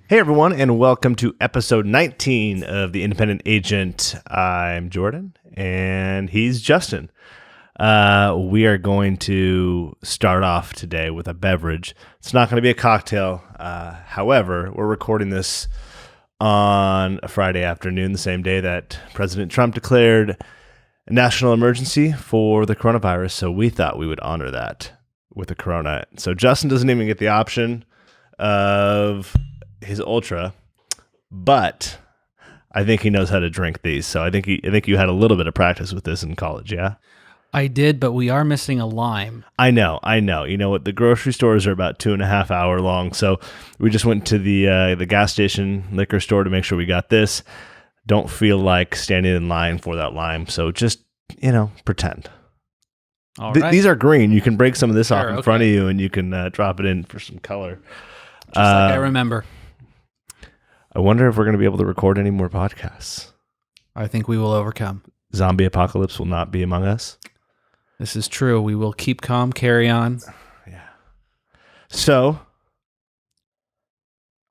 Hey everyone, and welcome to episode 19 of The Independent Agent. I'm Jordan, and he's Justin. We are going to start off today with a beverage. It's not going to be a cocktail. However, we're recording this on a Friday afternoon, the same day that President Trump declared a national emergency for the coronavirus, so we thought we would honor that with a Corona. So Justin doesn't even get the option of his Ultra, but I think he knows how to drink these. So I think you had a little bit of practice with this in college, yeah? I did, but we are missing a lime. I know. You know what? The grocery stores are about 2.5 hour long, so we just went to the gas station liquor store to make sure we got this. Don't feel like standing in line for that lime, so just pretend. All right. These are green. You can break some of this off in front of you, and you can drop it in for some color. Just like I remember. I wonder if we're going to be able to record any more podcasts. I think we will overcome. Zombie apocalypse will not be among us. This is true. We will keep calm, carry on. Yeah. So,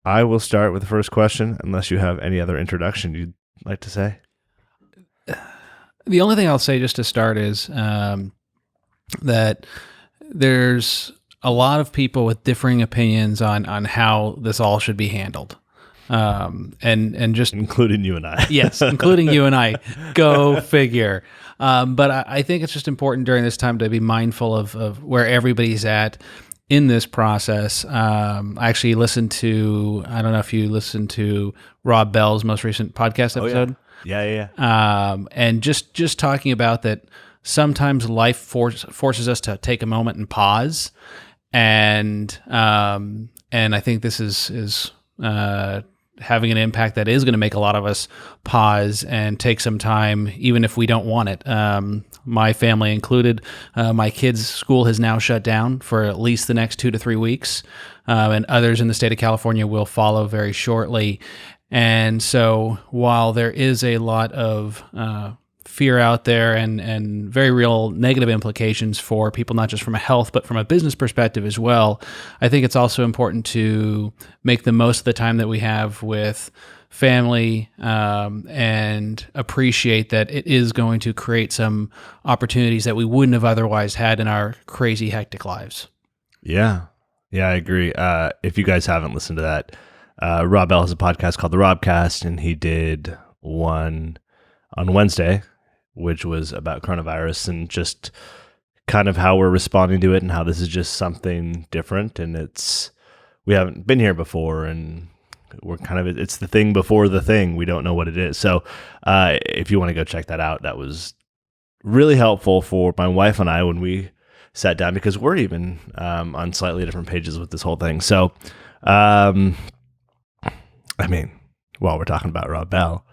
I will start with the first question, unless you have any other introduction you'd like to say. The only thing I'll say just to start is that there's a lot of people with differing opinions on how this all should be handled. And just including you and I. Yes, including you and I. Go figure. But I think it's just important during this time to be mindful of where everybody's at in this process. I actually listened to, I don't know if you listened to Rob Bell's most recent podcast episode. Oh, yeah. And just talking about that sometimes life forces us to take a moment and pause. And I think this is having an impact that is going to make a lot of us pause and take some time, even if we don't want it. My family included. My kids' school has now shut down for at least the next 2 to 3 weeks, and others in the state of California will follow very shortly. And so while there is a lot of fear out there and very real negative implications for people, not just from a health, but from a business perspective as well, I think it's also important to make the most of the time that we have with family and appreciate that it is going to create some opportunities that we wouldn't have otherwise had in our crazy, hectic lives. Yeah, I agree. If you guys haven't listened to that, Rob Bell has a podcast called The Robcast, and he did one on Wednesday, which was about coronavirus and just kind of how we're responding to it and how this is just something different. And we haven't been here before, and it's the thing before the thing. We don't know what it is. So if you want to go check that out, that was really helpful for my wife and I when we sat down, because we're even on slightly different pages with this whole thing. So, while we're talking about Rob Bell,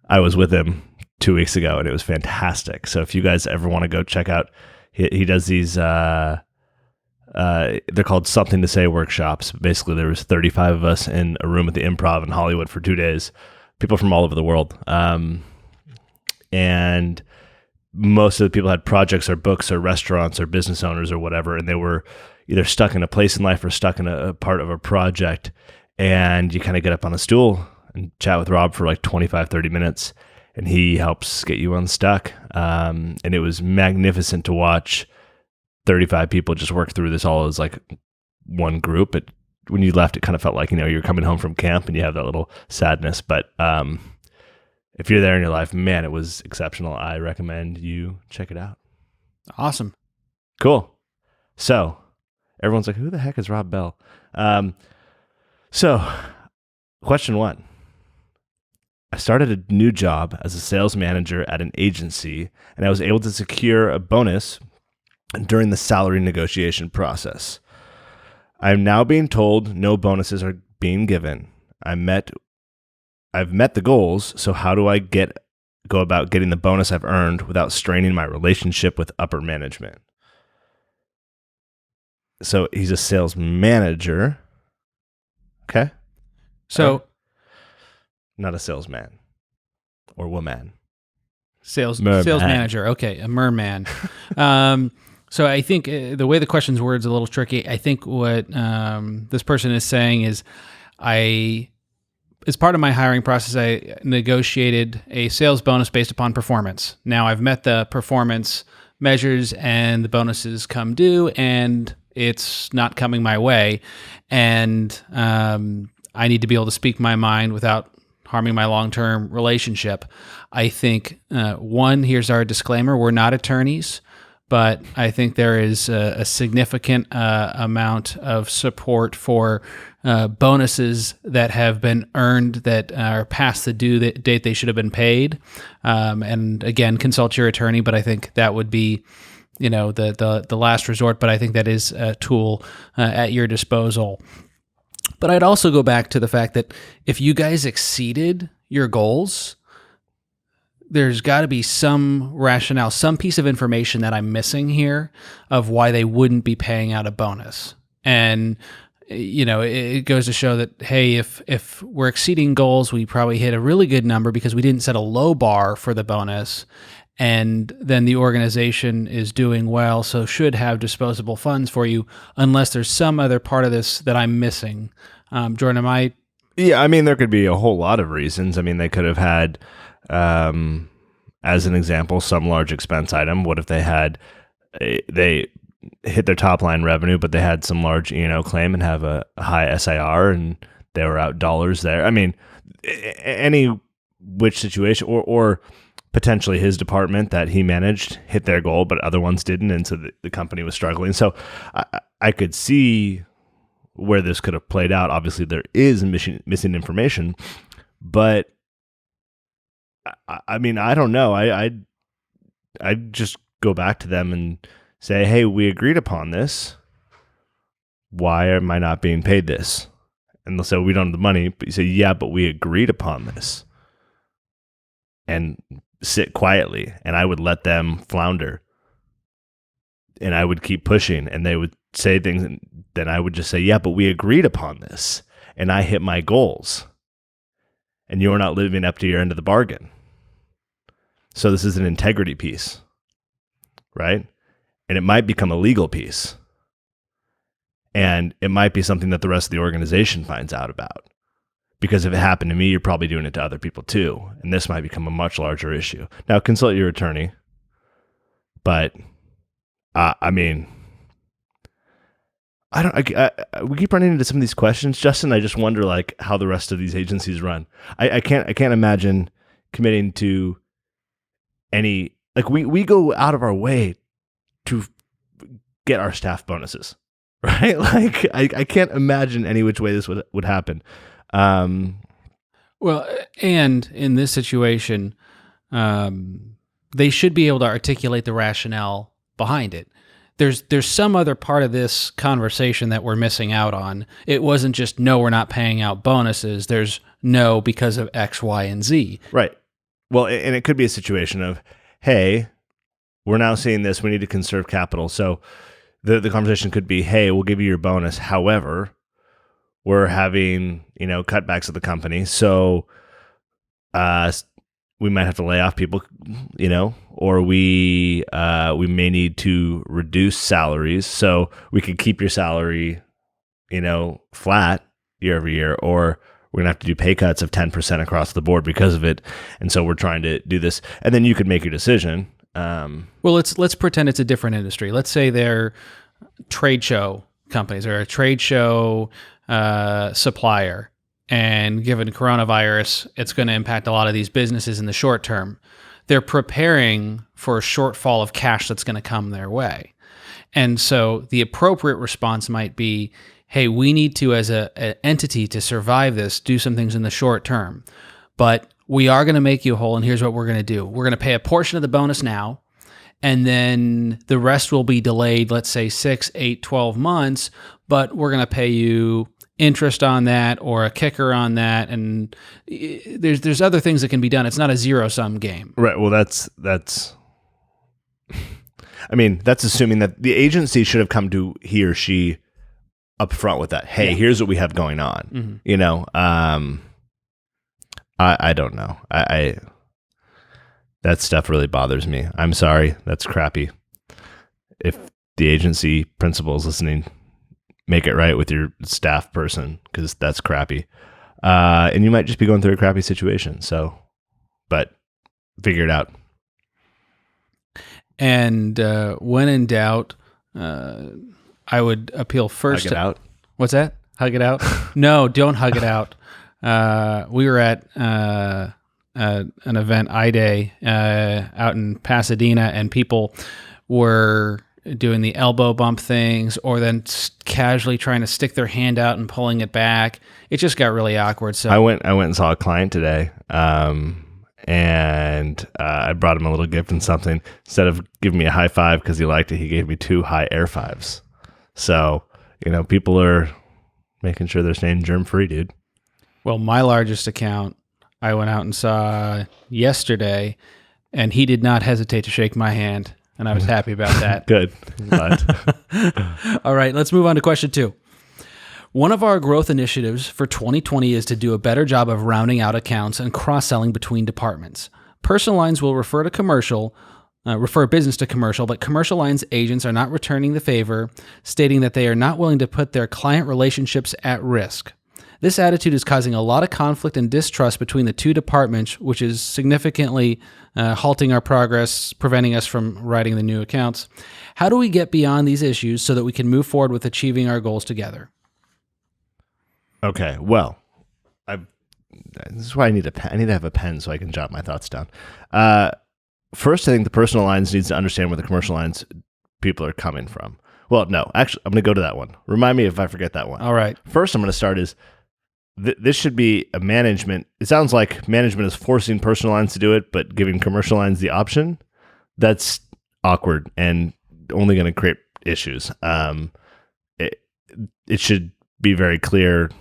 I was with him 2 weeks ago, and it was fantastic. So if you guys ever want to go check out, he does these, they're called Something to Say workshops. Basically, there was 35 of us in a room at the Improv in Hollywood for 2 days, people from all over the world. And most of the people had projects or books or restaurants or business owners or whatever, and they were either stuck in a place in life or stuck in a part of a project. And you kind of get up on a stool and chat with Rob for like 25, 30 minutes. And he helps get you unstuck. And it was magnificent to watch 35 people just work through this all as like one group. When you left, it kind of felt like, you're coming home from camp and you have that little sadness. But if you're there in your life, man, it was exceptional. I recommend you check it out. Awesome. Cool. So everyone's like, who the heck is Rob Bell? So question 1. I started a new job as a sales manager at an agency, and I was able to secure a bonus during the salary negotiation process. I'm now being told no bonuses are being given. I've met the goals, so how do I go about getting the bonus I've earned without straining my relationship with upper management? So he's a sales manager. Okay. So not a salesman or woman. Sales manager. Okay, a merman. So I think the way the question's worded is a little tricky. I think what this person is saying is, as part of my hiring process, I negotiated a sales bonus based upon performance. Now I've met the performance measures and the bonuses come due and it's not coming my way. And I need to be able to speak my mind without harming my long-term relationship. I think, one, here's our disclaimer, we're not attorneys, but I think there is a significant amount of support for bonuses that have been earned that are past the due date they should have been paid. And again, consult your attorney, but I think that would be, the last resort. But I think that is a tool at your disposal. But I'd also go back to the fact that if you guys exceeded your goals, there's got to be some rationale, some piece of information that I'm missing here of why they wouldn't be paying out a bonus. And it goes to show that, hey, if we're exceeding goals, we probably hit a really good number because we didn't set a low bar for the bonus, and then the organization is doing well, so should have disposable funds for you, unless there's some other part of this that I'm missing. Jordan, am I? Yeah, I mean, there could be a whole lot of reasons. I mean, they could have had, as an example, some large expense item. What if they hit their top line revenue, but they had some large E&O claim and have a high SIR and they were out dollars there? I mean, any which situation, or potentially his department that he managed hit their goal, but other ones didn't, and so the company was struggling. So I could see where this could have played out. Obviously, there is missing information, but I mean, I don't know. I'd just go back to them and say, hey, we agreed upon this. Why am I not being paid this? And they'll say, we don't have the money. But you say, yeah, but we agreed upon this. And sit quietly. And I would let them flounder. And I would keep pushing. And they would say things. And then I would just say, yeah, but we agreed upon this. And I hit my goals. And you're not living up to your end of the bargain. So this is an integrity piece. Right? And it might become a legal piece. And it might be something that the rest of the organization finds out about. Because if it happened to me, you're probably doing it to other people too. And this might become a much larger issue. Now, consult your attorney. But, I mean, we keep running into some of these questions, Justin. I just wonder, like, how the rest of these agencies run. I can't imagine committing to any, like, we go out of our way to get our staff bonuses, right? Like, I can't imagine any which way this would happen. Well, and in this situation, they should be able to articulate the rationale behind it. There's some other part of this conversation that we're missing out on. It wasn't just, no, we're not paying out bonuses. There's no, because of X, Y, and Z. Right. Well, and it could be a situation of, hey, we're now seeing this, we need to conserve capital. So the conversation could be, hey, we'll give you your bonus. However, we're having, cutbacks at the company. So we might have to lay off people, or we may need to reduce salaries. So we could keep your salary, flat year over year, or we're going to have to do pay cuts of 10% across the board because of it. And so we're trying to do this. And then you could make your decision. Well, let's pretend it's a different industry. Let's say they're trade show companies or a trade show supplier, and given coronavirus, it's going to impact a lot of these businesses in the short term. They're preparing for a shortfall of cash that's going to come their way. And so the appropriate response might be, hey, we need to, as an entity to survive this, do some things in the short term. But we are going to make you whole, and here's what we're going to do. We're going to pay a portion of the bonus now, and then the rest will be delayed, let's say 6, 8, 12 months, but we're going to pay you interest on that or a kicker on that, and there's other things that can be done. It's not a zero-sum game. Right. Well, that's I mean, that's assuming that the agency should have come to he or she up front with that. Hey, here's what we have going on. Mm-hmm. I don't know. I that stuff really bothers me. I'm sorry. That's crappy. If the agency principal is listening, make it right with your staff person, because that's crappy. And you might just be going through a crappy situation. So, but figure it out. And when in doubt, I would appeal first. Hug it out. What's that? Hug it out? No, don't hug it out. We were at an event, I-Day, out in Pasadena, and people were doing the elbow bump things, or then casually trying to stick their hand out and pulling it back. It just got really awkward. So I went and saw a client today, and I brought him a little gift and something. Instead of giving me a high five because he liked it, he gave me 2 high air fives. So, people are making sure they're staying germ-free, dude. Well, my largest account, I went out and saw yesterday, and he did not hesitate to shake my hand, and I was happy about that. Good. All right, let's move on to question 2. One of our growth initiatives for 2020 is to do a better job of rounding out accounts and cross-selling between departments. Personal lines will refer business to commercial, but commercial lines agents are not returning the favor, stating that they are not willing to put their client relationships at risk. This attitude is causing a lot of conflict and distrust between the two departments, which is significantly halting our progress, preventing us from writing the new accounts. How do we get beyond these issues so that we can move forward with achieving our goals together? Okay, well, this is why I need a pen. I need to have a pen so I can jot my thoughts down. First, I think the personal lines needs to understand where the commercial lines people are coming from. Well, no, actually, I'm going to go to that one. Remind me if I forget that one. All right. First, I'm going to start is this should be a management. It sounds like management is forcing personal lines to do it, but giving commercial lines the option. That's awkward and only going to create issues. It should be very clear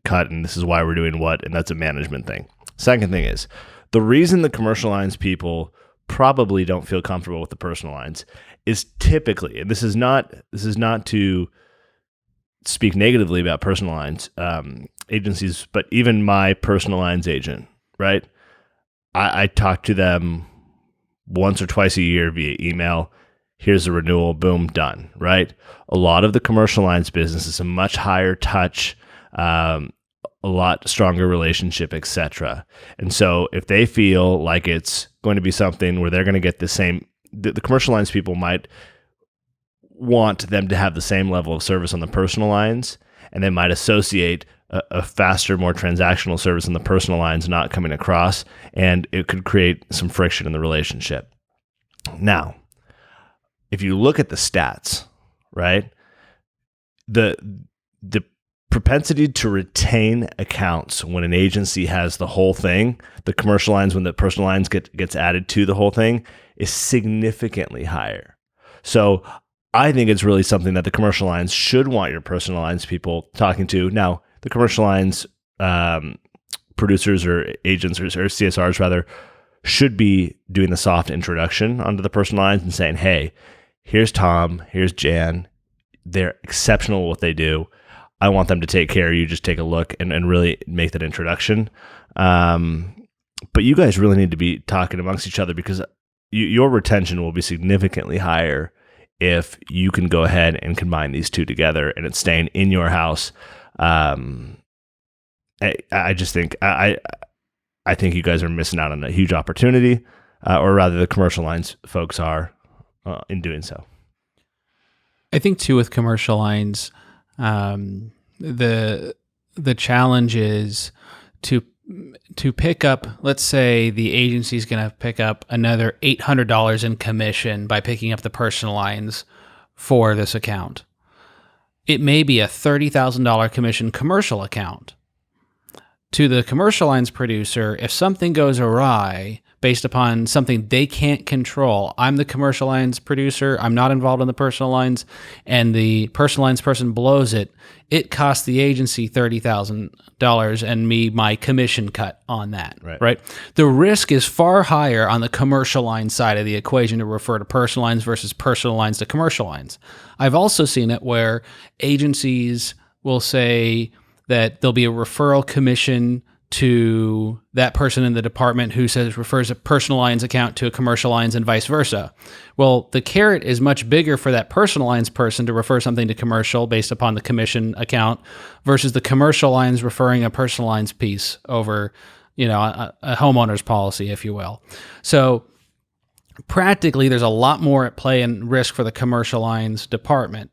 cut, and this is why we're doing what, and that's a management thing. Second thing is, the reason the commercial lines people probably don't feel comfortable with the personal lines is typically, and this is not to speak negatively about personal lines agencies, but even my personal lines agent, right? I talk to them once or twice a year via email. Here's the renewal, boom, done, right? A lot of the commercial lines business is a much higher touch, a lot stronger relationship, etc. And so if they feel like it's going to be something where they're going to get the same, the commercial lines people might want them to have the same level of service on the personal lines, and they might associate a faster, more transactional service on the personal lines not coming across, and it could create some friction in the relationship. Now, if you look at the stats, right, the propensity to retain accounts when an agency has the whole thing, the commercial lines, when the personal lines gets added to the whole thing, is significantly higher. So I think it's really something that the commercial lines should want your personal lines people talking to. Now, the commercial lines producers or agents or CSRs rather should be doing the soft introduction onto the personal lines and saying, hey, here's Tom, here's Jan. They're exceptional at what they do. I want them to take care of you. Just take a look and really make that introduction. But you guys really need to be talking amongst each other, because your retention will be significantly higher if you can go ahead and combine these two together and it's staying in your house. I just think I think you guys are missing out on a huge opportunity, or rather the commercial lines folks are in doing so. I think too with commercial lines, the challenge is to pick up, let's say the agency's going to pick up another $800 in commission by picking up the personal lines for this account. It may be a $30,000 commission commercial account. To the commercial lines producer, if something goes awry based upon something they can't control, I'm the commercial lines producer, I'm not involved in the personal lines, and the personal lines person blows it, it costs the agency $30,000 and me my commission cut on that, right? The risk is far higher on the commercial lines side of the equation to refer to personal lines versus personal lines to commercial lines. I've also seen it where agencies will say that there'll be a referral commission to that person in the department who refers a personal lines account to a commercial lines and vice versa. Well, the carrot is much bigger for that personal lines person to refer something to commercial based upon the commission account versus the commercial lines referring a personal lines piece over, a homeowner's policy, if you will. So practically, there's a lot more at play and risk for the commercial lines department.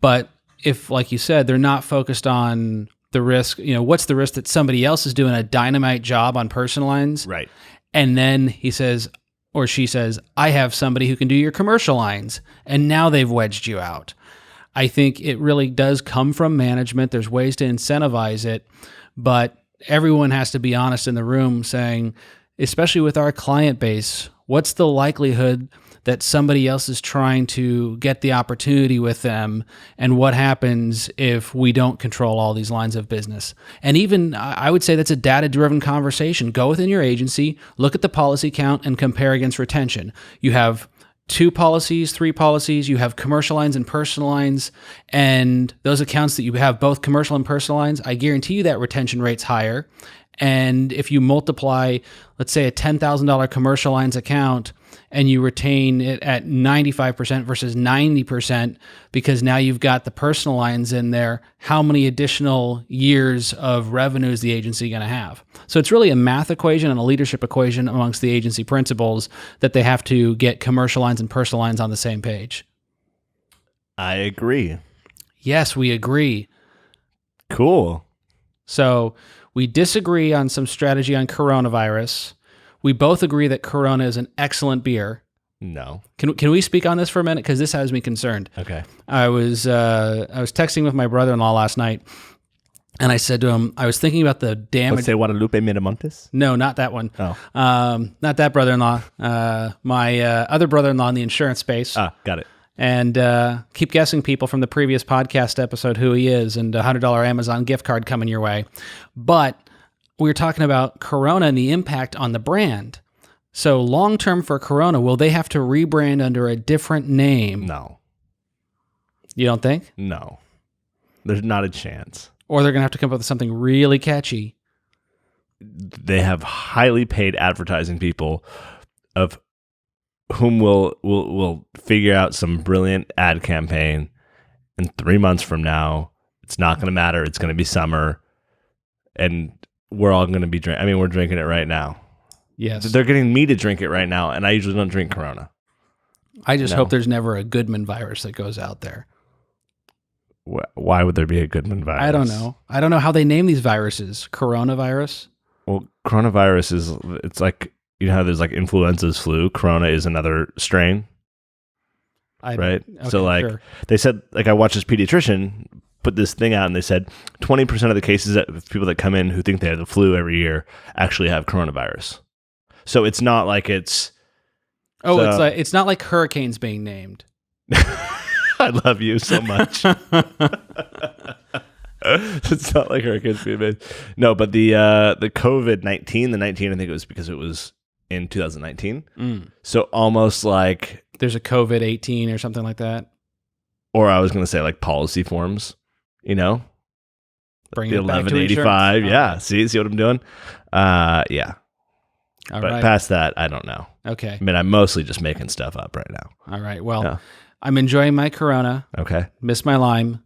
But if, like you said, they're not focused on the risk, what's the risk that somebody else is doing a dynamite job on personal lines? Right. And then he says, or she says, I have somebody who can do your commercial lines. And now they've wedged you out. I think it really does come from management. There's ways to incentivize it, but everyone has to be honest in the room saying, especially with our client base, what's the likelihood that somebody else is trying to get the opportunity with them, and what happens if we don't control all these lines of business? And even I would say that's a data-driven conversation. Go within your agency, look at the policy count, and compare against retention. You have 2 policies, 3 policies, you have commercial lines and personal lines, and those accounts that you have both commercial and personal lines, I guarantee you that retention rate's higher. And if you multiply, let's say, a $10,000 commercial lines account and you retain it at 95% versus 90% because now you've got the personal lines in there, how many additional years of revenue is the agency going to have? So it's really a math equation and a leadership equation amongst the agency principals that they have to get commercial lines and personal lines on the same page. I agree. Yes, we agree. Cool. So we disagree on some strategy on coronavirus. We both agree that Corona is an excellent beer. No. Can we speak on this for a minute? Because this has me concerned. Okay. I was texting with my brother-in-law last night, and I said to him, I was thinking about the damage. Let's say Guadalupe Miramontes? No, not that one. Oh. Not that brother-in-law. My other brother-in-law in the insurance space. Ah, got it. And keep guessing, people, from the previous podcast episode who he is, and a $100 Amazon gift card coming your way. But we were talking about Corona and the impact on the brand. So long-term for Corona, will they have to rebrand under a different name? No. You don't think? No. There's not a chance. Or they're going to have to come up with something really catchy. They have highly paid advertising people of whom will figure out some brilliant ad campaign, and 3 months from now, it's not going to matter. It's going to be summer, and we're all going to be drinking. I mean, we're drinking it right now. Yes. They're getting me to drink it right now, and I usually don't drink Corona. I just hope there's never a Goodman virus that goes out there. Why would there be a Goodman virus? I don't know. I don't know how they name these viruses. Coronavirus? Well, coronavirus it's like, how there's like influenza's flu. Corona is another strain. Right? Okay, so sure. They said, I watched this pediatrician put this thing out, and they said 20% of the cases of people that come in who think they have the flu every year actually have coronavirus. So it's not like it's... it's not like hurricanes being named. I love you so much. It's not like hurricanes being made. No, but the COVID-19, the 19, I think it was because it was in 2019. So almost like... There's a COVID-18 or something like that. Or I was going to say like policy forms, Bring the it back to 1185. Yeah. Right. See what I'm doing? Yeah. All but right. Past that, I don't know. Okay. I mean, I'm mostly just making stuff up right now. All right. Well, I'm enjoying my Corona. Okay. Miss my lime.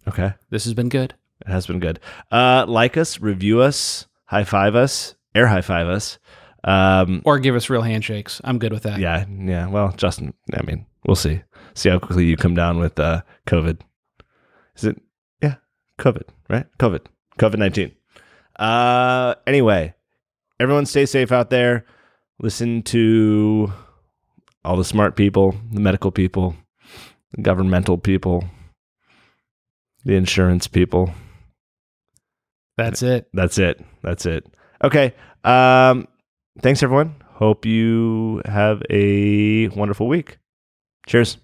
Okay. This has been good. It has been good. Like us, review us, high five us, air high five us. Or give us real handshakes. I'm good with that. Yeah. Well, Justin, I mean, we'll see. See how quickly you come down with COVID. Is it? Yeah, COVID, right? COVID-19. Anyway, everyone stay safe out there. Listen to all the smart people, the medical people, the governmental people, the insurance people. That's it. That's it. Okay. Thanks, everyone. Hope you have a wonderful week. Cheers.